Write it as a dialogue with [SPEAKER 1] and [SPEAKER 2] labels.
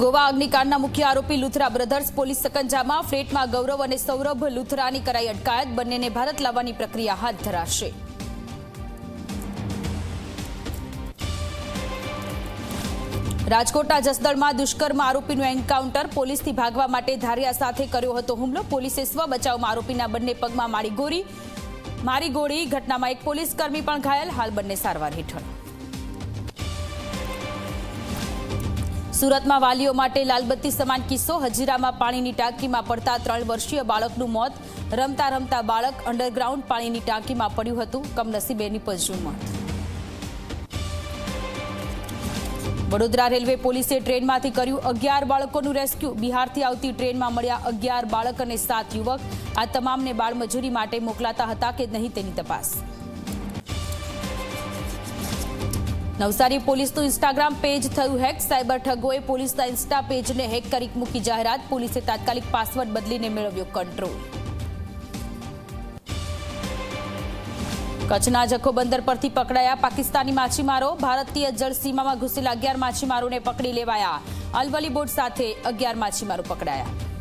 [SPEAKER 1] ગોવા અગ્નિકાંડના મુખ્ય આરોપી Luthra brothers police સકંજામાં ફ્લેટમાં ગૌરવ અને સૌરભ લુથરાની કરાઈ અટકાયત. બંનેને ભારત લાવવાની પ્રક્રિયા હાથ ધરાશે. રાજકોટના જસદણમાં દુષ્કર્મ આરોપીનું એન્કાઉન્ટર. પોલીસથી ભાગવા માટે ધારિયા સાથે કર્યો હતો હુમલો. પોલીસે સ્વ બચાવમાં આરોપીના બંને પગમાં મારી ગોળી. ઘટનામાં એક પોલીસકર્મી પણ ઘાયલ. હાલ બંને સારવાર હેઠળ. સુરતમાં વાલીઓ માટે લાલબત્તી સમાન કિસ્સો. હજીરામાં પાણીની ટાંકીમાં પડતા 3 વર્ષીય બાળકનું મોત. રમતા રમતા બાળક અંડરગ્રાઉન્ડ પાણીની ટાંકીમાં પડ્યું હતું. કમનસીબે નિપજ્યું મોત. વડોદરા રેલવે પોલીસે ટ્રેનમાંથી કર્યું 11 બાળકોનું રેસ્ક્યુ. બિહારથી આવતી ટ્રેનમાં મળ્યા 11 બાળક અને 7 યુવક. આ તમામને બાળમજૂરી માટે મોકલાતા હતા કે નહીં તેની તપાસ. નવસારી પોલીસનું ઇન્સ્ટાગ્રામ પેજ થયું હેક. સાયબર ઠગોએ પોલીસના ઇન્સ્ટા પેજને હેક કરી મૂકી જાહેરાત. પોલીસે તાત્કાલિક પાસવર્ડ બદલીને મેળવ્યો કંટ્રોલ. કચ્છના જખો બંદર પરથી પકડાયા પાકિસ્તાની માછીમારો. ભારતીય જળસીમામાં ઘૂસેલા 11 માછીમારોને પકડી લેવાયા. અલવલી બોટ સાથે 11 માછીમારો પકડાયા.